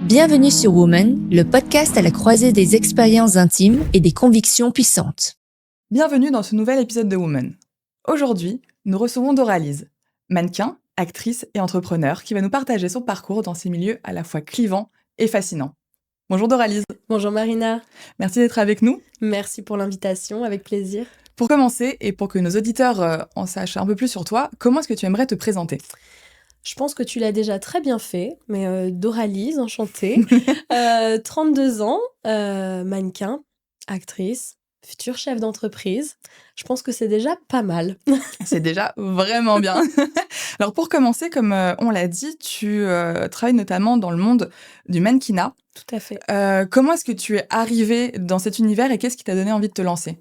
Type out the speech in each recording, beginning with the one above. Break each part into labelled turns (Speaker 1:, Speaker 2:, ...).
Speaker 1: Bienvenue sur Woman, le podcast à la croisée des expériences intimes et des convictions puissantes.
Speaker 2: Bienvenue dans ce nouvel épisode de Woman. Aujourd'hui, nous recevons Doralise, mannequin, actrice et entrepreneur qui va nous partager son parcours dans ces milieux à la fois clivants et fascinants. Bonjour Doralise.
Speaker 3: Bonjour Marina.
Speaker 2: Merci d'être avec nous.
Speaker 3: Merci pour l'invitation, avec plaisir.
Speaker 2: Pour commencer, et pour que nos auditeurs en sachent un peu plus sur toi, comment est-ce que tu aimerais te présenter ?
Speaker 3: Je pense que tu l'as déjà très bien fait, mais Doralise, enchantée. 32 ans, mannequin, actrice, future chef d'entreprise. Je pense que c'est déjà pas mal.
Speaker 2: C'est déjà vraiment bien. Alors pour commencer, comme on l'a dit, tu travailles notamment dans le monde du mannequinat.
Speaker 3: Tout à fait.
Speaker 2: Comment est-ce que tu es arrivée dans cet univers et qu'est-ce qui t'a donné envie de te lancer ?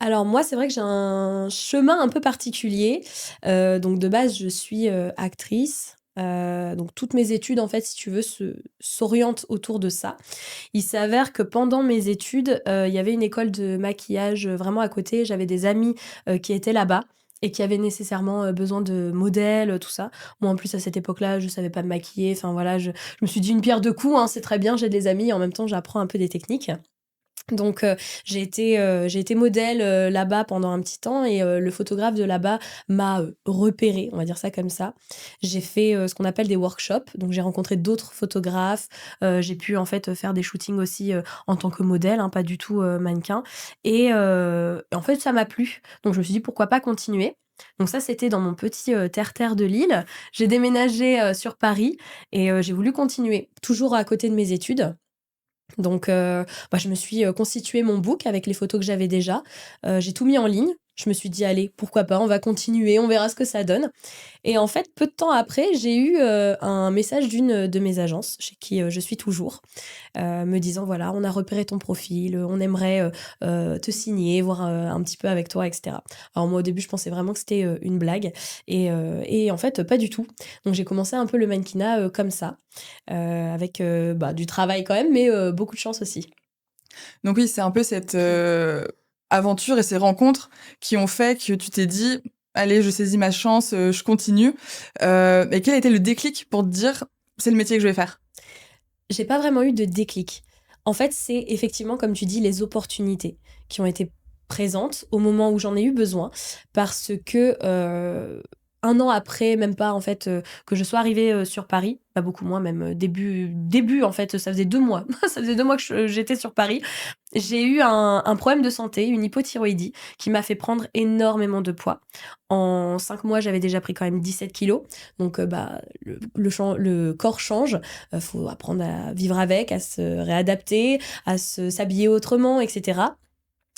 Speaker 3: Alors moi, c'est vrai que j'ai un chemin un peu particulier. Donc de base, je suis actrice. Donc toutes mes études, en fait, si tu veux, s'orientent autour de ça. Il s'avère que pendant mes études, il y avait une école de maquillage vraiment à côté. J'avais des amis qui étaient là-bas et qui avaient nécessairement besoin de modèles, tout ça. Moi, en plus, à cette époque-là, je savais pas me maquiller. Enfin voilà, je me suis dit une pierre deux coups, hein, c'est très bien, j'ai des amis et en même temps, j'apprends un peu des techniques. Donc j'ai été modèle là-bas pendant un petit temps et le photographe de là-bas m'a repérée, on va dire ça comme ça. J'ai fait ce qu'on appelle des workshops, donc j'ai rencontré d'autres photographes. J'ai pu en fait faire des shootings aussi en tant que modèle, hein, pas du tout mannequin. Et en fait ça m'a plu, donc je me suis dit pourquoi pas continuer. Donc ça, c'était dans mon petit terre-terre de Lille. J'ai déménagé sur Paris et j'ai voulu continuer, toujours à côté de mes études. Donc, je me suis constitué mon book avec les photos que j'avais déjà. J'ai tout mis en ligne. Je me suis dit, allez, pourquoi pas, on va continuer, on verra ce que ça donne. Et en fait, peu de temps après, j'ai eu un message d'une de mes agences, chez qui je suis toujours, me disant, voilà, on a repéré ton profil, on aimerait te signer, voir un petit peu avec toi, etc. Alors moi, au début, je pensais vraiment que c'était une blague. Et en fait, pas du tout. Donc, j'ai commencé un peu le mannequinat comme ça, avec du travail quand même, mais beaucoup de chance aussi.
Speaker 2: Donc oui, c'est un peu cette aventure et ces rencontres qui ont fait que tu t'es dit « Allez, je saisis ma chance, je continue ». Et quel a été le déclic pour te dire « C'est le métier que je vais faire » ?
Speaker 3: J'ai pas vraiment eu de déclic. En fait, c'est effectivement, comme tu dis, les opportunités qui ont été présentes au moment où j'en ai eu besoin. Parce que un an après, même pas en fait, que je sois arrivée sur Paris, pas beaucoup moins, même début en fait, ça faisait 2 mois. Ça faisait 2 mois que j'étais sur Paris. J'ai eu un problème de santé, une hypothyroïdie, qui m'a fait prendre énormément de poids. En 5 mois, j'avais déjà pris quand même 17 kilos. Donc, le corps change. Faut apprendre à vivre avec, à se réadapter, à s'habiller autrement, etc.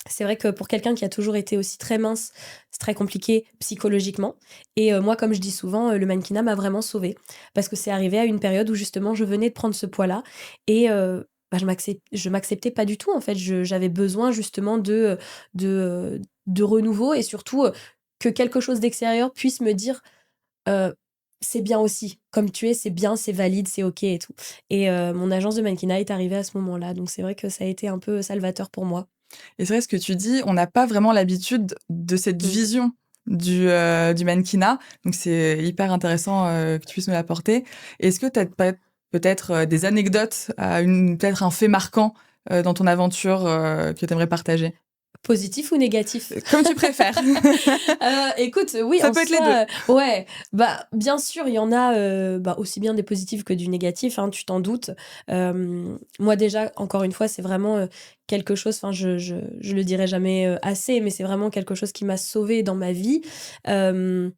Speaker 3: C'est vrai que pour quelqu'un qui a toujours été aussi très mince, c'est très compliqué psychologiquement. Et moi, comme je dis souvent, le mannequinat m'a vraiment sauvée. Parce que c'est arrivé à une période où justement, je venais de prendre ce poids-là. Et je m'acceptais pas du tout. En fait, j'avais besoin justement de renouveau et surtout que quelque chose d'extérieur puisse me dire c'est bien aussi. Comme tu es, c'est bien, c'est valide, c'est OK et tout. Et mon agence de mannequinat est arrivée à ce moment-là. Donc c'est vrai que ça a été un peu salvateur pour moi.
Speaker 2: Et c'est vrai ce que tu dis, on n'a pas vraiment l'habitude de cette vision du mannequinat. Donc c'est hyper intéressant que tu puisses nous l'apporter. Est-ce que tu as peut-être des anecdotes, peut-être un fait marquant dans ton aventure que tu aimerais partager ?
Speaker 3: Positif ou négatif ?
Speaker 2: Comme tu préfères.
Speaker 3: Écoute, oui,
Speaker 2: ça peut être les deux.
Speaker 3: Ouais, bien sûr, il y en a aussi bien des positifs que du négatif, hein, tu t'en doutes. Moi déjà, encore une fois, c'est vraiment quelque chose, enfin, je le dirai jamais assez, mais c'est vraiment quelque chose qui m'a sauvée dans ma vie. Même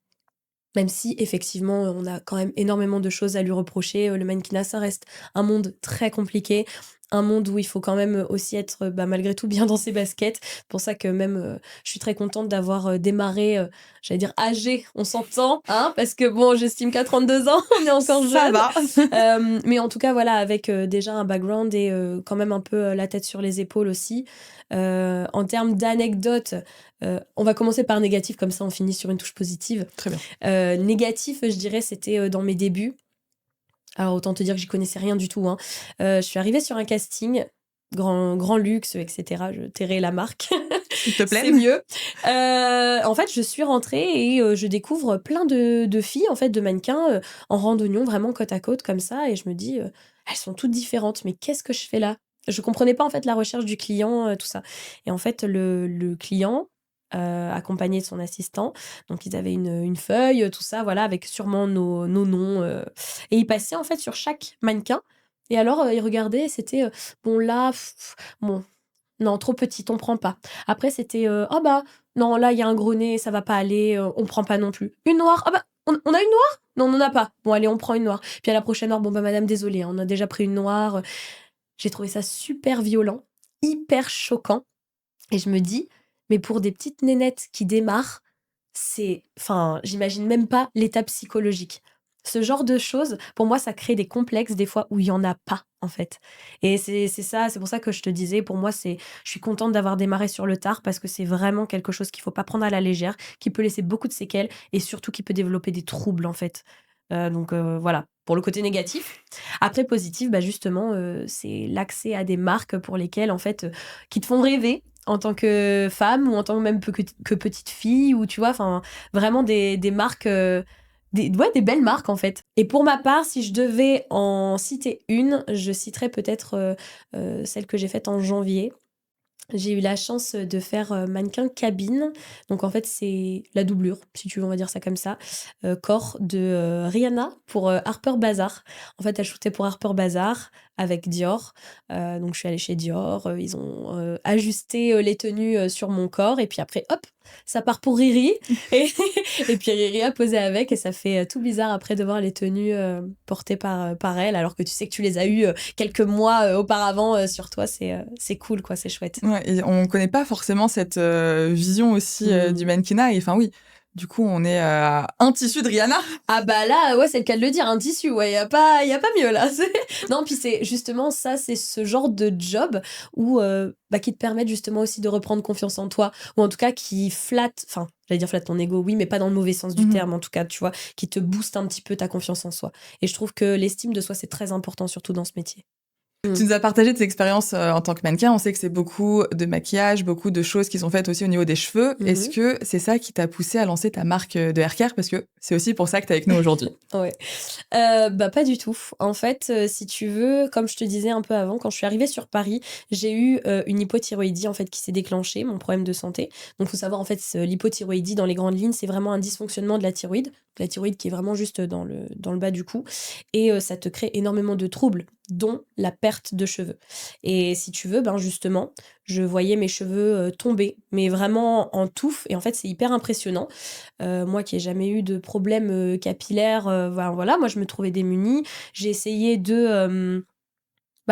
Speaker 3: si, effectivement, on a quand même énormément de choses à lui reprocher. Le mannequinat, ça reste un monde très compliqué. Un monde où il faut quand même aussi être, malgré tout, bien dans ses baskets. C'est pour ça que même, je suis très contente d'avoir démarré, j'allais dire âgée, on s'entend, hein, parce que bon, j'estime qu'à 32 ans, on est encore jeune.
Speaker 2: Ça va.
Speaker 3: Mais en tout cas, voilà, avec déjà un background et quand même un peu la tête sur les épaules aussi. En termes d'anecdotes, on va commencer par négatif, comme ça on finit sur une touche positive.
Speaker 2: Très bien.
Speaker 3: Négatif, je dirais, c'était dans mes débuts. Alors autant te dire que j'y connaissais rien du tout, hein. Je suis arrivée sur un casting, grand luxe, etc. Je tairai la marque.
Speaker 2: S'il te plaît.
Speaker 3: C'est mieux. En fait, je suis rentrée et je découvre plein de filles, en fait, de mannequins en randonnion, vraiment côte à côte, comme ça. Et je me dis, elles sont toutes différentes. Mais qu'est-ce que je fais là? Je comprenais pas en fait la recherche du client, tout ça. Et en fait, le client, accompagné de son assistant, donc ils avaient une feuille, tout ça, voilà, avec sûrement nos noms. Et ils passaient en fait sur chaque mannequin. Et alors, ils regardaient, c'était bon là, bon, non, trop petite, on prend pas. Après, c'était ah bah non, là, il y a un gros nez, ça va pas aller, on prend pas non plus. Une noire, ah bah on a une noire? Non, on n'en a pas. Bon, allez, on prend une noire. Puis à la prochaine noire, bon bah madame, désolée, hein, on a déjà pris une noire. J'ai trouvé ça super violent, hyper choquant. Et je me dis, mais pour des petites nénettes qui démarrent, enfin, j'imagine même pas l'état psychologique. Ce genre de choses, pour moi, ça crée des complexes des fois où il y en a pas, en fait. Et c'est ça, c'est pour ça que je te disais, pour moi, je suis contente d'avoir démarré sur le tard parce que c'est vraiment quelque chose qu'il faut pas prendre à la légère, qui peut laisser beaucoup de séquelles et surtout qui peut développer des troubles, en fait. Donc voilà, pour le côté négatif. Après, positif, bah justement, c'est l'accès à des marques pour lesquelles, en fait, qui te font rêver en tant que femme ou en tant que même que petite fille, ou tu vois, enfin, vraiment des marques, des belles marques, en fait. Et pour ma part, si je devais en citer une, je citerais peut-être celle que j'ai faite en janvier. J'ai eu la chance de faire mannequin cabine. Donc en fait, c'est la doublure, si tu veux, on va dire ça comme ça. Corps de Rihanna pour Harper Bazaar. En fait, elle shootait pour Harper Bazaar avec Dior. Donc je suis allée chez Dior. Ils ont ajusté les tenues sur mon corps. Et puis après, hop, ça part pour Riri. Et, et puis Riri a posé avec. Et ça fait tout bizarre après de voir les tenues portées par elle. Alors que tu sais que tu les as eues quelques mois auparavant sur toi. C'est cool, quoi. C'est chouette.
Speaker 2: Ouais, et on connaît pas forcément cette vision aussi du mannequinat. Et enfin, oui, du coup, on est à un tissu de Rihanna.
Speaker 3: Ah bah là, ouais, c'est le cas de le dire, un tissu, ouais, y a pas mieux là. Non, puis c'est justement ça, c'est ce genre de job où, qui te permettent justement aussi de reprendre confiance en toi, ou en tout cas qui flatte, enfin, j'allais dire flatte ton ego, oui, mais pas dans le mauvais sens du terme, en tout cas, tu vois, qui te booste un petit peu ta confiance en soi. Et je trouve que l'estime de soi, c'est très important, surtout dans ce métier.
Speaker 2: Tu nous as partagé tes expériences en tant que mannequin. On sait que c'est beaucoup de maquillage, beaucoup de choses qui sont faites aussi au niveau des cheveux. Est-ce que c'est ça qui t'a poussé à lancer ta marque de haircare? Parce que c'est aussi pour ça que t'es avec nous aujourd'hui.
Speaker 3: Ouais. Pas du tout. En fait, si tu veux, comme je te disais un peu avant, quand je suis arrivée sur Paris, j'ai eu une hypothyroïdie en fait qui s'est déclenchée, mon problème de santé. Donc, faut savoir en fait, l'hypothyroïdie dans les grandes lignes, c'est vraiment un dysfonctionnement de la thyroïde qui est vraiment juste dans le bas du cou, et ça te crée énormément de troubles, dont la perte de cheveux. Et si tu veux, ben justement, je voyais mes cheveux tomber, mais vraiment en touffe. Et en fait, c'est hyper impressionnant. Moi qui n'ai jamais eu de problème capillaire, voilà, moi je me trouvais démunie. J'ai essayé de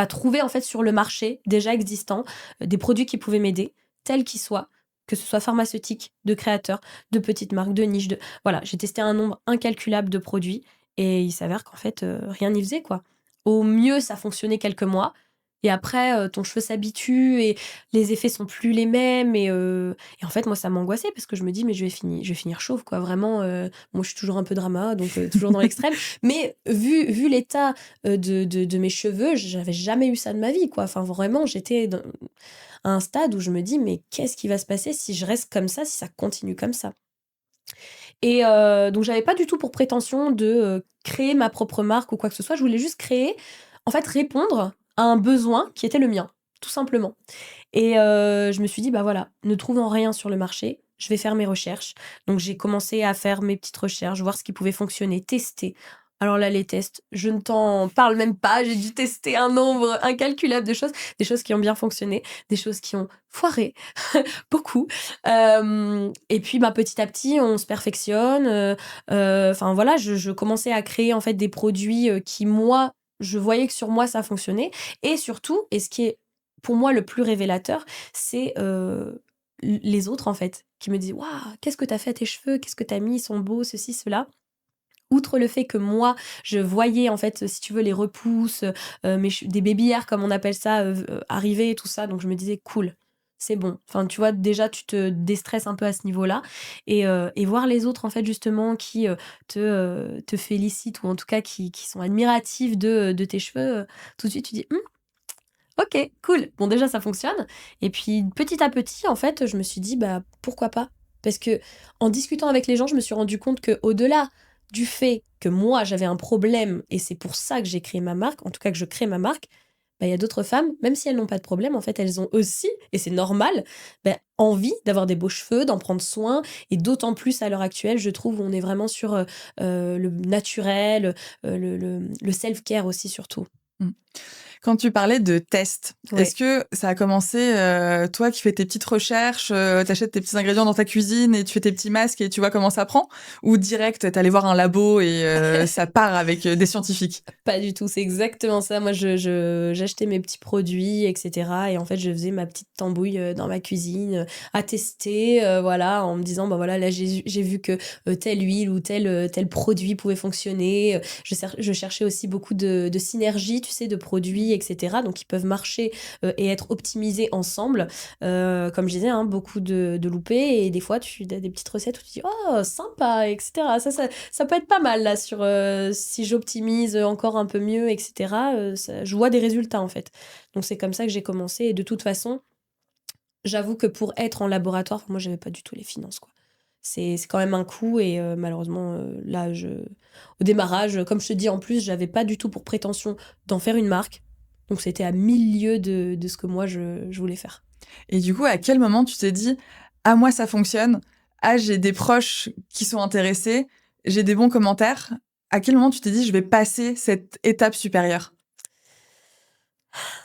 Speaker 3: trouver en fait sur le marché déjà existant des produits qui pouvaient m'aider, tels qu'ils soient, que ce soit pharmaceutique, de créateurs, de petites marques, de niches. Voilà, j'ai testé un nombre incalculable de produits et il s'avère qu'en fait, rien n'y faisait, quoi. Au mieux, ça fonctionnait quelques mois. Et après, ton cheveu s'habitue et les effets sont plus les mêmes. Et en fait, moi, ça m'angoissait parce que je me dis, mais je vais finir chauve, quoi. Vraiment, moi, je suis toujours un peu drama, donc toujours dans l'extrême. Mais vu l'état de mes cheveux, j'avais jamais eu ça de ma vie, quoi. Enfin, vraiment, j'étais à un stade où je me dis, mais qu'est-ce qui va se passer si je reste comme ça, si ça continue comme ça? Et donc, j'avais pas du tout pour prétention de créer ma propre marque ou quoi que ce soit. Je voulais juste créer, en fait, répondre à un besoin qui était le mien, tout simplement. Et je me suis dit, bah voilà, ne trouvant rien sur le marché, je vais faire mes recherches. Donc j'ai commencé à faire mes petites recherches, voir ce qui pouvait fonctionner, tester. Alors là, les tests, je ne t'en parle même pas. J'ai dû tester un nombre incalculable de choses. Des choses qui ont bien fonctionné, des choses qui ont foiré, beaucoup. Et puis, petit à petit, on se perfectionne. Enfin voilà, je commençais à créer en fait des produits qui, moi, je voyais que sur moi, ça fonctionnait. Et surtout, et ce qui est pour moi le plus révélateur, c'est les autres, en fait, qui me disent « Waouh, qu'est-ce que t'as fait à tes cheveux? Qu'est-ce que t'as mis? Ils sont beaux, ceci, cela. » Outre le fait que moi, je voyais, en fait, si tu veux, les repousses, des baby hairs, comme on appelle ça, arriver et tout ça. Donc, je me disais « Cool, c'est bon. » Enfin, tu vois, déjà, tu te déstresses un peu à ce niveau-là. Et voir les autres, en fait, justement, qui te félicitent ou en tout cas qui sont admiratifs de tes cheveux, tout de suite, tu dis Ok, cool. Bon, déjà, ça fonctionne. Et puis, petit à petit, en fait, je me suis dit, pourquoi pas? Parce que en discutant avec les gens, je me suis rendu compte que au-delà du fait que moi, j'avais un problème et c'est pour ça que j'ai créé ma marque, en tout cas que je crée ma marque, bah, il y a d'autres femmes, même si elles n'ont pas de problème, en fait, elles ont aussi, et c'est normal, bah, envie d'avoir des beaux cheveux, d'en prendre soin. Et d'autant plus à l'heure actuelle, je trouve, où on est vraiment sur le naturel, le self-care aussi, surtout.
Speaker 2: Quand tu parlais de tests,
Speaker 3: Ouais.
Speaker 2: est-ce que ça a commencé, toi qui fais tes petites recherches, t'achètes tes petits ingrédients dans ta cuisine et tu fais tes petits masques et tu vois comment ça prend? Ou direct, t'es allé voir un labo et ça part avec des scientifiques?
Speaker 3: Pas du tout, c'est exactement ça. Moi, j'achetais mes petits produits, etc. Et en fait, je faisais ma petite tambouille dans ma cuisine à tester, voilà, en me disant, bah voilà, là, j'ai vu que telle huile ou tel produit pouvait fonctionner. Je cherchais aussi beaucoup de synergie, tu sais, de produits, etc. Donc, ils peuvent marcher et être optimisés ensemble. Comme je disais, hein, beaucoup de loupés. Et des fois, tu as des petites recettes où tu dis, oh, sympa, etc. Ça peut être pas mal, là, sur si j'optimise encore un peu mieux, etc. Je vois des résultats, en fait. Donc, c'est comme ça que j'ai commencé. Et de toute façon, j'avoue que pour être en laboratoire, moi, j'avais pas du tout les finances, quoi. C'est quand même un coût. Et malheureusement, là, au démarrage, comme je te dis, en plus, j'avais pas du tout pour prétention d'en faire une marque. Donc, c'était à milieu de ce que moi, je voulais faire.
Speaker 2: Et du coup, à quel moment tu t'es dit, ah, moi, ça fonctionne, ah, j'ai des proches qui sont intéressés, j'ai des bons commentaires. À quel moment tu t'es dit, je vais passer cette étape supérieure?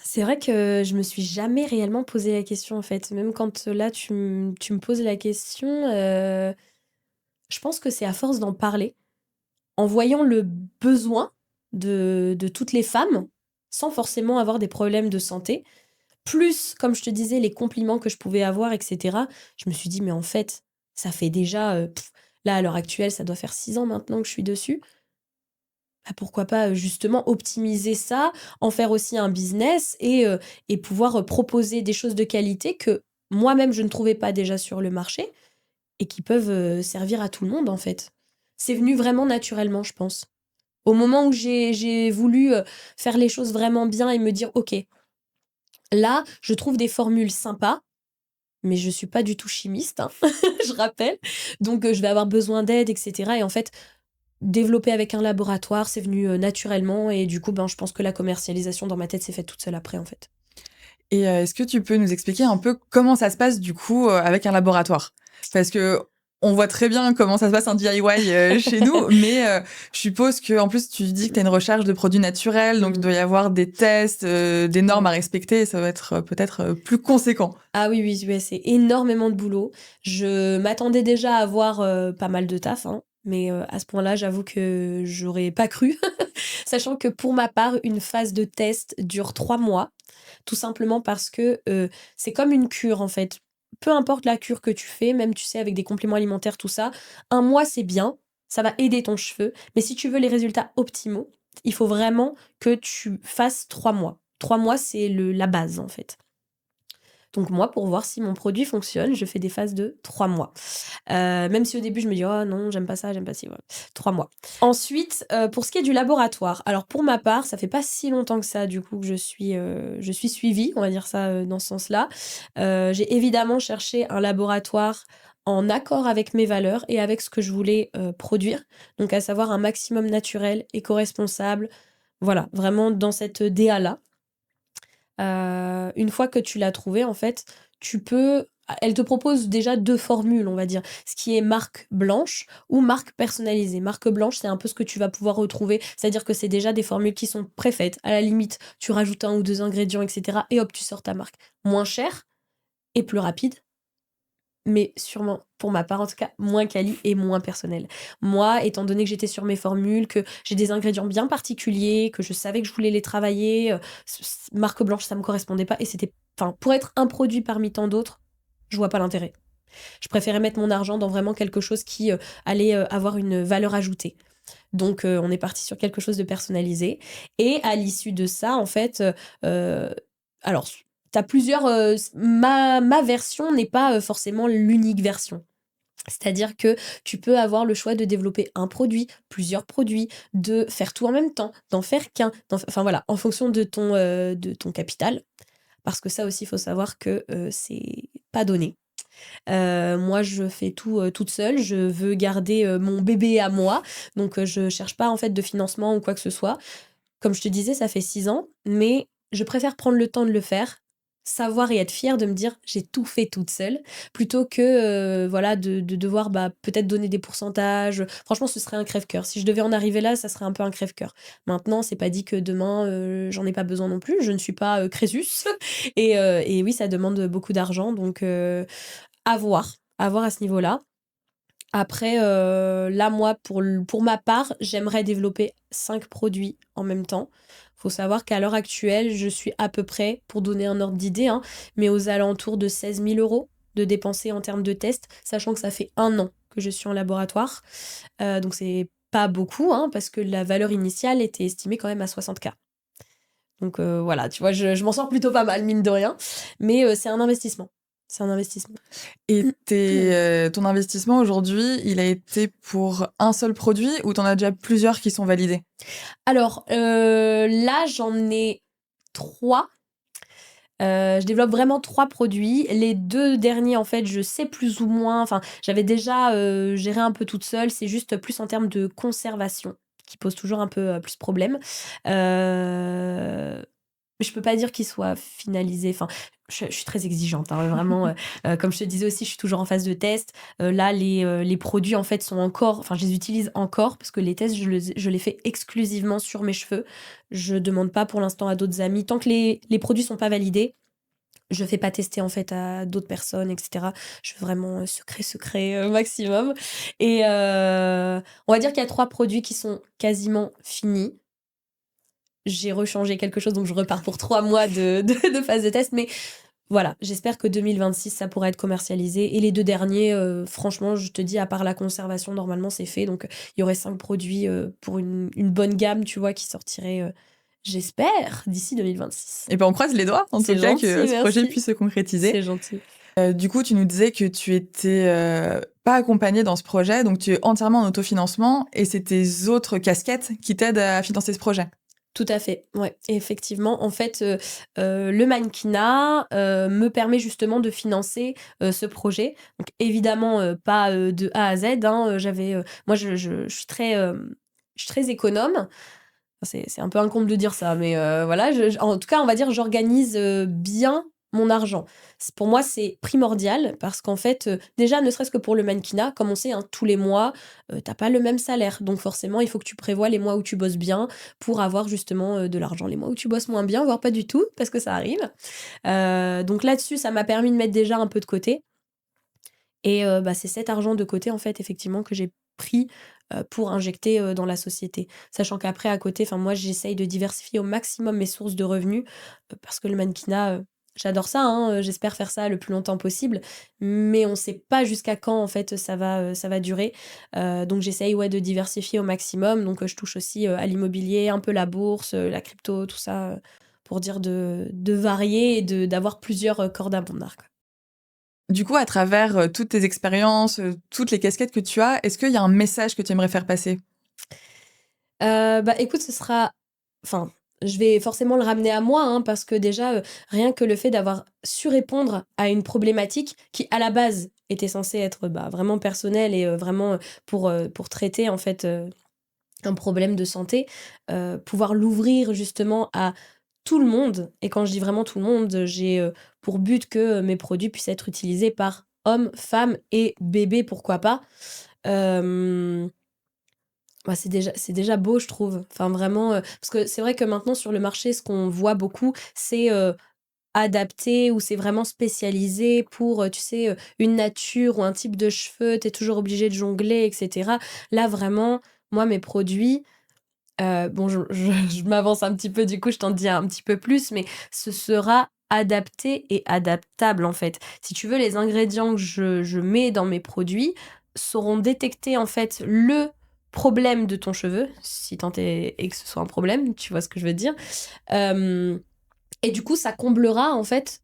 Speaker 3: C'est vrai que je me suis jamais réellement posé la question, en fait. Même quand là, tu me poses la question, je pense que c'est à force d'en parler, en voyant le besoin de toutes les femmes, sans forcément avoir des problèmes de santé, plus, comme je te disais, les compliments que je pouvais avoir, etc. Je me suis dit, mais en fait, ça fait déjà, là, à l'heure actuelle, ça doit faire 6 ans maintenant que je suis dessus. Bah, pourquoi pas, justement optimiser ça, en faire aussi un business et pouvoir, proposer des choses de qualité que moi-même je ne trouvais pas déjà sur le marché et qui peuvent, servir à tout le monde, en fait. C'est venu vraiment naturellement, je pense. Au moment où j'ai voulu, faire les choses vraiment bien et me dire: «OK, là, je trouve des formules sympas, mais je suis pas du tout chimiste, hein», je rappelle, donc je vais avoir besoin d'aide et cetera et en fait, développer avec un laboratoire, c'est venu, naturellement et du coup, ben, je pense que la commercialisation dans ma tête s'est faite toute seule après, en fait.
Speaker 2: Et est-ce que tu peux nous expliquer un peu comment ça se passe du coup avec un laboratoire? Parce que on voit très bien comment ça se passe en DIY chez nous, mais je suppose que en plus tu dis que tu as une recherche de produits naturels, donc il doit y avoir des tests, des normes
Speaker 3: Ouais.
Speaker 2: à respecter, et ça va être peut-être plus conséquent.
Speaker 3: Ah oui, oui, ouais, c'est énormément de boulot. Je m'attendais déjà à avoir, pas mal de taf, hein, mais à ce point-là, j'avoue que j'aurais pas cru. Sachant que pour ma part, une phase de test dure 3 mois, tout simplement parce que, c'est comme une cure, en fait. Peu importe la cure que tu fais, même, tu sais, avec des compléments alimentaires, tout ça, 1 mois, c'est bien, ça va aider ton cheveu, mais si tu veux les résultats optimaux, il faut vraiment que tu fasses 3 mois. 3 mois, c'est la base, en fait. Donc moi, pour voir si mon produit fonctionne, je fais des phases de 3 mois. Même si au début je me dis: «Oh non, j'aime pas ça, j'aime pas ci», voilà. 3 mois. Ensuite, pour ce qui est du laboratoire, alors pour ma part, ça fait pas si longtemps que ça du coup que je suis suivie, on va dire ça, dans ce sens-là. J'ai évidemment cherché un laboratoire en accord avec mes valeurs et avec ce que je voulais, produire. Donc à savoir un maximum naturel, éco-responsable, voilà, vraiment dans cette DA-là. Une fois que tu l'as trouvé, en fait, tu peux elle te propose déjà 2 formules, on va dire. Ce qui est marque blanche ou marque personnalisée. Marque blanche, c'est un peu ce que tu vas pouvoir retrouver, c'est-à-dire que c'est déjà des formules qui sont préfaites. À la limite, tu rajoutes 1 ou 2 ingrédients et cetera et hop, tu sors ta marque. Moins cher et plus rapide, mais sûrement, pour ma part en tout cas, moins quali et moins personnel. Moi, étant donné que j'étais sur mes formules, que j'ai des ingrédients bien particuliers, que je savais que je voulais les travailler, marque blanche, ça me correspondait pas et c'était enfin, pour être un produit parmi tant d'autres, je vois pas l'intérêt. Je préférais mettre mon argent dans vraiment quelque chose qui, allait, avoir une valeur ajoutée. Donc on est parti sur quelque chose de personnalisé et à l'issue de ça, en fait, alors tu as plusieurs, ma version n'est pas, forcément l'unique version. C'est-à-dire que tu peux avoir le choix de développer un produit, plusieurs produits, de faire tout en même temps, d'en faire qu'un, enfin voilà, en fonction de ton capital. Parce que ça aussi, il faut savoir que, c'est pas donné. Moi, je fais tout toute seule. Je veux garder mon bébé à moi. Donc, je cherche pas en fait de financement ou quoi que ce soit. Comme je te disais, ça fait 6 ans, mais je préfère prendre le temps de le faire, savoir et être fière de me dire j'ai tout fait toute seule, plutôt que voilà de devoir peut-être donner des pourcentages. Franchement, ce serait un crève-cœur. Si je devais en arriver là, ça serait un peu un crève-cœur. Maintenant, c'est pas dit que demain j'en ai pas besoin non plus. Je ne suis pas Crésus et oui, ça demande beaucoup d'argent, donc à voir à ce niveau-là. Après, là, moi, pour ma part, j'aimerais développer 5 produits en même temps. Faut savoir qu'à l'heure actuelle, je suis à peu près, pour donner un ordre d'idée, hein, mais aux alentours de 16 000 euros de dépenser en termes de tests, sachant que ça fait 1 an que je suis en laboratoire. Donc c'est pas beaucoup, hein, parce que la valeur initiale était estimée quand même à 60K. Donc voilà, tu vois, je m'en sors plutôt pas mal, mine de rien. Mais c'est un investissement. C'est un investissement.
Speaker 2: Et ton investissement aujourd'hui, il a été pour un seul produit ou t'en as déjà plusieurs qui sont validés?
Speaker 3: Alors, là, j'en ai 3. Je développe vraiment 3 produits. Les 2 derniers, en fait, je sais plus ou moins enfin, j'avais déjà, géré un peu toute seule. C'est juste plus en termes de conservation qui pose toujours un peu, plus problème. Je peux pas dire qu'ils soient finalisés. Enfin, je suis très exigeante, hein, vraiment. Comme je te disais aussi, je suis toujours en phase de test. Là, les produits, en fait, sont encore. Enfin, je les utilise encore parce que les tests, je les fais exclusivement sur mes cheveux. Je demande pas pour l'instant à d'autres amis. Tant que les produits sont pas validés, je fais pas tester en fait à d'autres personnes, etc. Je veux vraiment secret maximum. Et on va dire qu'il y a 3 produits qui sont quasiment finis. J'ai rechangé quelque chose, donc je repars pour 3 mois de phase de test. Mais voilà, j'espère que 2026, ça pourra être commercialisé. Et les 2 derniers, franchement, je te dis, à part la conservation, normalement, c'est fait. Donc, il y aurait 5 produits pour une bonne gamme, tu vois, qui sortirait, j'espère, d'ici 2026.
Speaker 2: Et ben on croise les doigts, en tout
Speaker 3: C'est
Speaker 2: cas,
Speaker 3: gentil,
Speaker 2: que ce projet
Speaker 3: merci.
Speaker 2: puisse se concrétiser.
Speaker 3: C'est gentil.
Speaker 2: Du coup, tu nous disais que tu étais pas accompagnée dans ce projet, donc tu es entièrement en autofinancement et c'est tes autres casquettes qui t'aident à financer ce projet.
Speaker 3: Tout à fait, ouais, effectivement. En fait, le mannequinat, me permet justement de financer, ce projet. Donc évidemment, pas, de A à Z, hein, moi je suis très économe. Enfin, c'est un peu un comble de dire ça, mais voilà, en tout cas, on va dire, j'organise, bien mon argent. Pour moi, c'est primordial parce qu'en fait, déjà, ne serait-ce que pour le mannequinat, comme on sait, hein, tous les mois, tu pas le même salaire. Donc forcément, il faut que tu prévois les mois où tu bosses bien pour avoir justement, de l'argent. Les mois où tu bosses moins bien, voire pas du tout, parce que ça arrive. Donc là-dessus, ça m'a permis de mettre déjà un peu de côté. Et c'est cet argent de côté, en fait, effectivement, que j'ai pris, pour injecter, dans la société. Sachant qu'après, à côté, enfin, moi, j'essaye de diversifier au maximum mes sources de revenus, parce que le mannequinat, j'adore ça, hein, j'espère faire ça le plus longtemps possible, mais on sait pas jusqu'à quand, en fait, ça va durer. Donc j'essaye, ouais, de diversifier au maximum. Donc je touche aussi, à l'immobilier, un peu la bourse, la crypto, tout ça, pour dire de varier et d'avoir plusieurs, cordes à mon arc.
Speaker 2: Du coup, à travers toutes tes expériences, toutes les casquettes que tu as, est-ce qu'il y a un message que tu aimerais faire passer?
Speaker 3: Écoute, enfin, je vais forcément le ramener à moi, hein, parce que déjà, rien que le fait d'avoir su répondre à une problématique qui, à la base, était censée être, vraiment personnelle et vraiment, pour traiter, en fait, un problème de santé, pouvoir l'ouvrir justement à tout le monde. Et quand je dis vraiment tout le monde, j'ai, pour but que, mes produits puissent être utilisés par hommes, femmes et bébés, pourquoi pas. Hem c'est déjà beau, je trouve. Enfin, vraiment, parce que c'est vrai que maintenant, sur le marché, ce qu'on voit beaucoup, c'est, adapté ou c'est vraiment spécialisé pour, tu sais, une nature ou un type de cheveux. Tu es toujours obligé de jongler et cetera. Là, vraiment, moi, mes produits, bon, je m'avance un petit peu, du coup, je t'en dis un petit peu plus, mais ce sera adapté et adaptable, en fait. Si tu veux, les ingrédients que je mets dans mes produits sauront détecter, en fait, le problème de ton cheveu, si tant est et que ce soit un problème, tu vois ce que je veux dire? Hem Et du coup, ça comblera, en fait,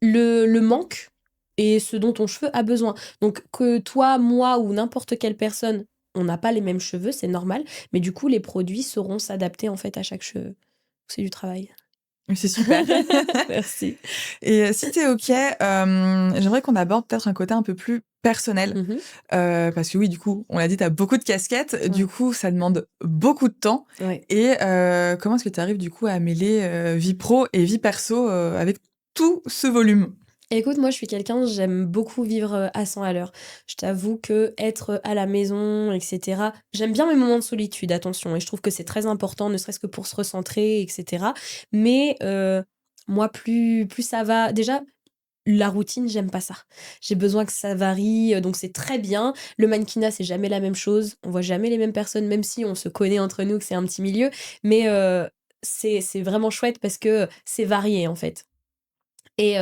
Speaker 3: le manque et ce dont ton cheveu a besoin. Donc que toi, moi ou n'importe quelle personne, on n'a pas les mêmes cheveux, c'est normal, mais du coup, les produits sauront s'adapter, en fait, à chaque cheveu. C'est du travail.
Speaker 2: C'est super.
Speaker 3: Merci.
Speaker 2: Et si t'es OK, j'aimerais qu'on aborde peut-être un côté un peu plus personnel.
Speaker 3: Mhm.
Speaker 2: Parce que oui, du coup, on l'a dit, t'as beaucoup de casquettes.
Speaker 3: Ouais.
Speaker 2: Du coup, ça demande beaucoup de temps.
Speaker 3: Ouais.
Speaker 2: Et comment est-ce que tu arrives du coup à mêler vie pro et vie perso avec tout ce volume?
Speaker 3: Écoute, moi, je suis quelqu'un, j'aime beaucoup vivre à 100 à l'heure. Je t'avoue que être à la maison, etc. J'aime bien mes moments de solitude, attention, et je trouve que c'est très important, ne serait-ce que pour se recentrer, etc. Mais moi, plus ça va. Déjà, la routine, j'aime pas ça. J'ai besoin que ça varie, donc c'est très bien. Le mannequinat, c'est jamais la même chose. On voit jamais les mêmes personnes, même si on se connaît entre nous, que c'est un petit milieu. Mais c'est vraiment chouette parce que c'est varié, en fait. Et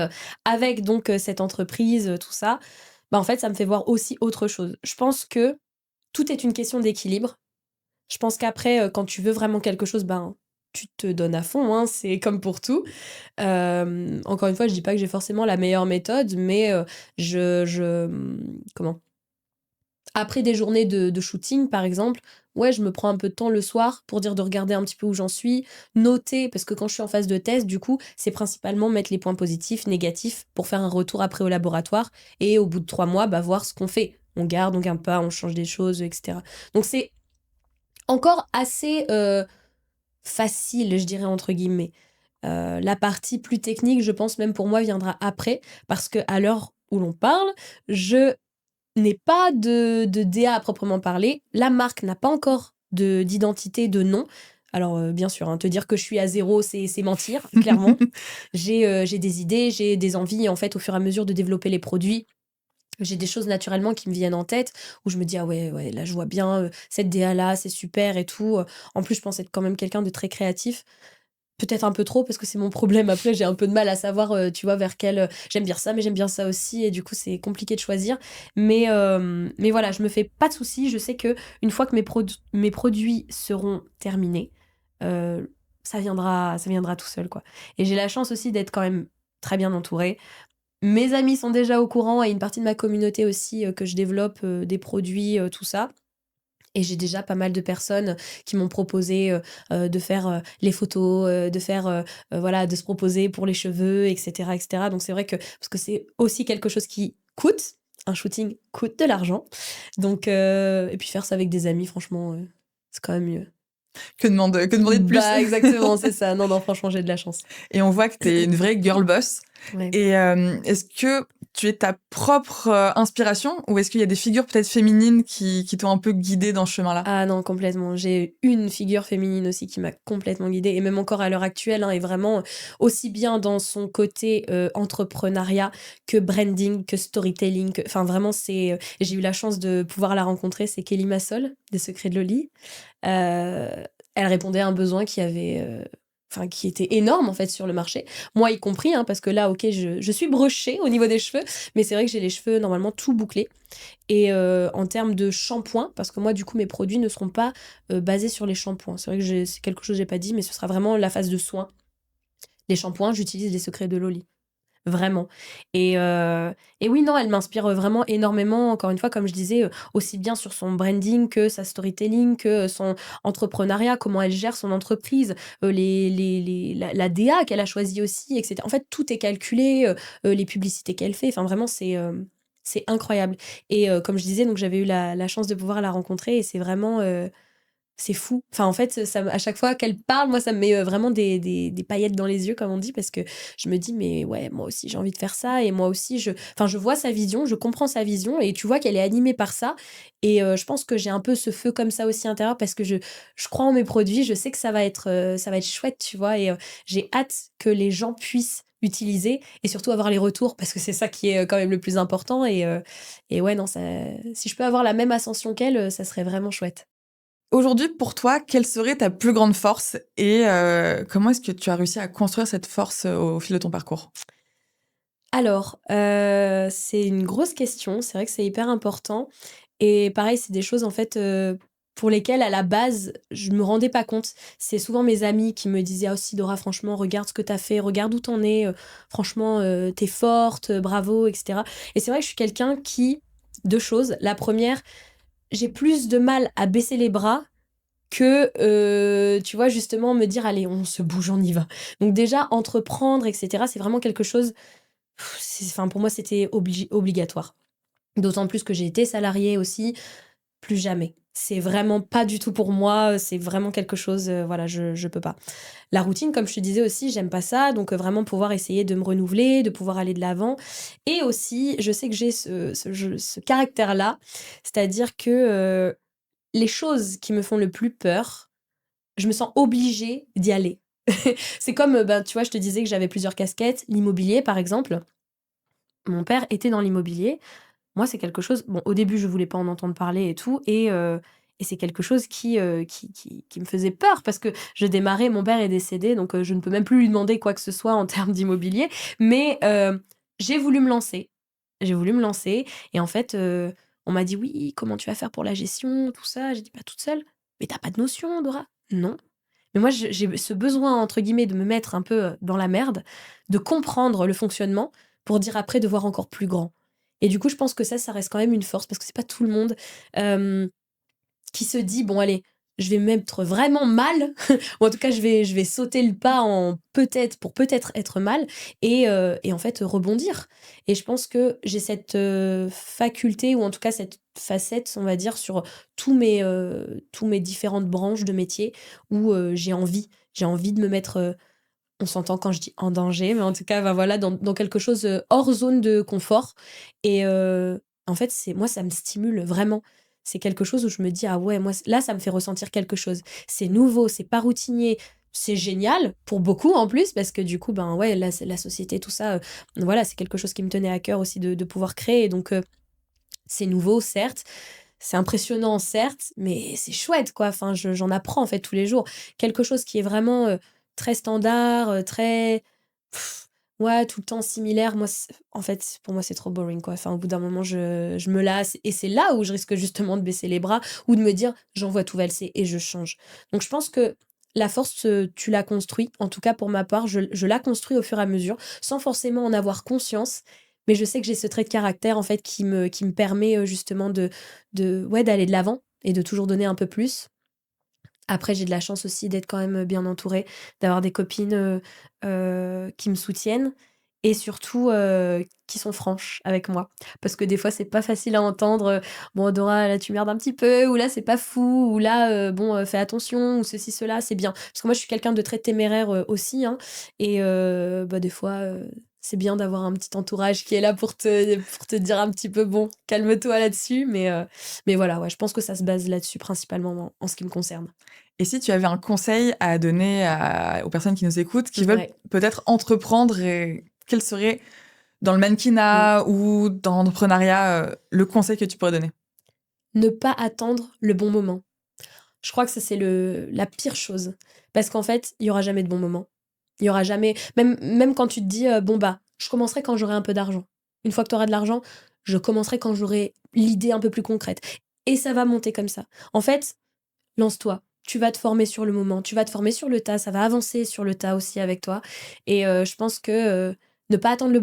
Speaker 3: avec donc cette entreprise, tout ça, bah, en fait, ça me fait voir aussi autre chose. Je pense que tout est une question d'équilibre. Je pense qu'après, quand tu veux vraiment quelque chose, ben, tu te donnes à fond, hein, c'est comme pour tout. Encore une fois, je dis pas que j'ai forcément la meilleure méthode, mais comment? Après des journées de shooting, par exemple, ouais, je me prends un peu de temps le soir pour dire de regarder un petit peu où j'en suis, noter, parce que quand je suis en phase de test, du coup, c'est principalement mettre les points positifs, négatifs, pour faire un retour après au laboratoire, et au bout de 3 mois, bah, voir ce qu'on fait. On garde pas, on change des choses, etc. Donc c'est encore assez facile, je dirais, entre guillemets. La partie plus technique, je pense même pour moi, viendra après, parce que à l'heure où l'on parle, je n'ai pas de DA à proprement parler. La marque n'a pas encore d'identité, de nom. Alors, bien sûr, hein, te dire que je suis à zéro, c'est mentir, clairement. J'ai des idées, j'ai des envies, en fait, au fur et à mesure de développer les produits. J'ai des choses naturellement qui me viennent en tête où je me dis, ah ouais, ouais, là, je vois bien cette DA-là, c'est super et tout. En plus, je pense être quand même quelqu'un de très créatif. Peut-être un peu trop parce que c'est mon problème. Après, j'ai un peu de mal à savoir, tu vois, vers quel. J'aime bien ça, mais j'aime bien ça aussi. Et du coup, c'est compliqué de choisir. Mais voilà, je me fais pas de soucis. Je sais que une fois que mes produits seront terminés, euh, ça viendra tout seul, quoi. Et j'ai la chance aussi d'être quand même très bien entourée. Mes amis sont déjà au courant et une partie de ma communauté aussi que je développe des produits, tout ça. Et j'ai déjà pas mal de personnes qui m'ont proposé de faire les photos, de faire voilà, de se proposer pour les cheveux, etc., etc. Donc c'est vrai que parce que c'est aussi quelque chose qui coûte. Un shooting coûte de l'argent. Donc et puis faire ça avec des amis, franchement, c'est quand même mieux.
Speaker 2: Que demander de plus?
Speaker 3: Bah exactement, c'est ça. Non, non, franchement, j'ai de la chance.
Speaker 2: Et on voit que t'es une vraie girl boss.
Speaker 3: Ouais.
Speaker 2: Et est-ce que tu es ta propre inspiration ou est-ce qu'il y a des figures peut-être féminines qui t'ont un peu guidée dans ce chemin-là?
Speaker 3: Ah non, complètement. J'ai une figure féminine aussi qui m'a complètement guidée, et même encore à l'heure actuelle, hein, et vraiment aussi bien dans son côté entrepreneuriat que branding, que storytelling. Enfin, vraiment, j'ai eu la chance de pouvoir la rencontrer. C'est Kelly Massol, des Secrets de Loli. Elle répondait à un besoin qui était énorme en fait sur le marché. Moi y compris, hein, parce que là, ok, je suis brochée au niveau des cheveux, mais c'est vrai que j'ai les cheveux normalement tout bouclés. Et en termes de shampoing, parce que moi, du coup, mes produits ne seront pas basés sur les shampoings. C'est vrai que c'est quelque chose que j'ai pas dit, mais ce sera vraiment la phase de soin. Les shampoings, j'utilise les Secrets de Loli. Vraiment. Et oui, non, elle m'inspire vraiment énormément, encore une fois, comme je disais, aussi bien sur son branding que sa storytelling, que son entrepreneuriat, comment elle gère son entreprise, la DA qu'elle a choisie aussi, etc. En fait, tout est calculé, les publicités qu'elle fait. Enfin, vraiment, c'est incroyable. Et comme je disais, donc j'avais eu la chance de pouvoir la rencontrer et c'est vraiment. C'est fou. Enfin, en fait, à chaque fois qu'elle parle, moi, ça me met vraiment des paillettes dans les yeux, comme on dit, parce que je me dis, mais ouais, moi aussi, j'ai envie de faire ça. Et moi aussi, je vois sa vision, je comprends sa vision, et tu vois qu'elle est animée par ça. Et je pense que j'ai un peu ce feu comme ça aussi intérieur, parce que je crois en mes produits, je sais que ça va être chouette, tu vois, et j'ai hâte que les gens puissent utiliser et surtout avoir les retours, parce que c'est ça qui est quand même le plus important. Et ouais, non, si je peux avoir la même ascension qu'elle, ça serait vraiment chouette.
Speaker 2: Aujourd'hui, pour toi, quelle serait ta plus grande force et comment est-ce que tu as réussi à construire cette force au fil de ton parcours?
Speaker 3: Alors, c'est une grosse question. C'est vrai que c'est hyper important et pareil, c'est des choses, en fait, pour lesquelles, à la base, je me rendais pas compte. C'est souvent mes amis qui me disaient: «Ah aussi Dora, franchement, regarde ce que t'as fait, regarde où t'en es, franchement, tu forte, bravo» et cetera. Et c'est vrai que je suis quelqu'un qui 2 choses. La première, j'ai plus de mal à baisser les bras que, tu vois, justement, me dire, allez, on se bouge, on y va. Donc déjà, entreprendre, etc., c'est vraiment quelque chose, enfin, pour moi, c'était obligatoire. D'autant plus que j'ai été salariée aussi, plus jamais. C'est vraiment pas du tout pour moi, c'est vraiment quelque chose, voilà, je peux pas. La routine, comme je te disais aussi, j'aime pas ça, donc vraiment pouvoir essayer de me renouveler, de pouvoir aller de l'avant. Et aussi, je sais que j'ai ce caractère-là, c'est-à-dire que les choses qui me font le plus peur, je me sens obligée d'y aller. C'est comme, ben, tu vois, je te disais que j'avais plusieurs casquettes, l'immobilier par exemple. Mon père était dans l'immobilier. Moi, c'est quelque chose, bon, au début, je voulais pas en entendre parler et tout, et c'est quelque chose qui me faisait peur parce que je démarrais, mon père est décédé, donc je ne peux même plus lui demander quoi que ce soit en termes d'immobilier, mais j'ai voulu me lancer. J'ai voulu me lancer, et en fait, on m'a dit: «Oui, comment tu vas faire pour la gestion, tout ça?» J'ai dit: «Pas toute seule». «Mais t'as pas de notion, Dora?» «Non». Mais moi, j'ai ce besoin, entre guillemets, de me mettre un peu dans la merde, de comprendre le fonctionnement pour dire après de voir encore plus grand. Et du coup, je pense que ça reste quand même une force parce que c'est pas tout le monde euh, qui se dit, bon, allez, je vais me mettre vraiment mal, ou en tout cas, je vais sauter le pas en peut-être, pour peut-être être mal, et en fait, rebondir. Et je pense que j'ai cette faculté, ou en tout cas, cette facette, on va dire, sur tous mes différentes branches de métier où j'ai envie de me mettre, on s'entend quand je dis en danger, mais en tout cas, bah, voilà, dans quelque chose hors zone de confort. Et en fait, moi, ça me stimule vraiment. C'est quelque chose où je me dis, ah ouais, moi, là, ça me fait ressentir quelque chose. C'est nouveau, c'est pas routinier. C'est génial pour beaucoup en plus, parce que du coup, ben ouais, la société, tout ça, voilà, c'est quelque chose qui me tenait à cœur aussi de pouvoir créer. Et donc, c'est nouveau, certes. C'est impressionnant, certes, mais c'est chouette, quoi. Enfin, j'en apprends, en fait, tous les jours. Quelque chose qui est vraiment très standard, très... pff, ouais, tout le temps similaire. Moi, en fait, pour moi, c'est trop boring, quoi. Enfin, au bout d'un moment, je me lasse. Et c'est là où je risque justement de baisser les bras ou de me dire, j'envoie tout valser et je change. Donc, je pense que la force, tu la construis. En tout cas, pour ma part, je la construis au fur et à mesure, sans forcément en avoir conscience. Mais je sais que j'ai ce trait de caractère, en fait, qui me permet justement ouais, d'aller de l'avant et de toujours donner un peu plus. Après, j'ai de la chance aussi d'être quand même bien entourée, d'avoir des copines qui me soutiennent et surtout qui sont franches avec moi. Parce que des fois, c'est pas facile à entendre. Bon, Dora, là, tu merdes un petit peu, ou là, c'est pas fou, ou là, bon, fais attention, ou ceci, cela, c'est bien. Parce que moi, je suis quelqu'un de très téméraire aussi, hein, et bah, des fois, c'est bien d'avoir un petit entourage qui est là pour te dire un petit peu, bon, calme-toi là-dessus. Mais voilà, ouais, je pense que ça se base là-dessus, principalement en ce qui me concerne.
Speaker 2: Et si tu avais un conseil à donner aux personnes qui nous écoutent, qui veulent
Speaker 3: Ouais.
Speaker 2: peut-être entreprendre, et quel serait, dans le mannequinat ou dans l'entrepreneuriat, le conseil que tu pourrais donner?
Speaker 3: Ne pas attendre le bon moment. Je crois que ça, c'est la pire chose. Parce qu'en fait, il y aura jamais de bon moment. Il y aura jamais, même quand tu te dis, bon, bah, je commencerai quand j'aurai un peu d'argent. Une fois que tu auras de l'argent, je commencerai quand j'aurai l'idée un peu plus concrète. Et ça va monter comme ça. En fait, lance-toi. Tu vas te former sur le moment. Tu vas te former sur le tas. Ça va avancer sur le tas aussi avec toi. Et je pense que ne pas attendre le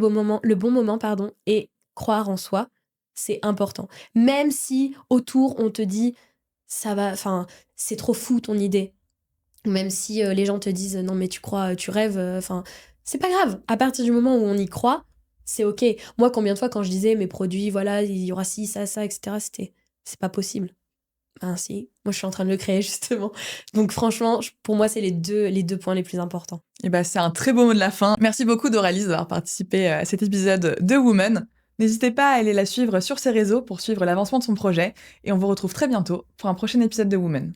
Speaker 3: bon moment, pardon, et croire en soi, c'est important. Même si autour, on te dit, ça va, enfin, c'est trop fou ton idée. Même si les gens te disent, non, mais tu crois, tu rêves, enfin, c'est pas grave. À partir du moment où on y croit, c'est OK. Moi, combien de fois, quand je disais mes produits, voilà, il y aura ci, ça, etc., c'est pas possible. Ben si, moi je suis en train de le créer justement. Donc franchement, pour moi, c'est les deux points les plus importants.
Speaker 2: Et ben, c'est un très beau mot de la fin. Merci beaucoup, Doralice, d'avoir participé à cet épisode de Woman. N'hésitez pas à aller la suivre sur ses réseaux pour suivre l'avancement de son projet. Et on vous retrouve très bientôt pour un prochain épisode de Woman.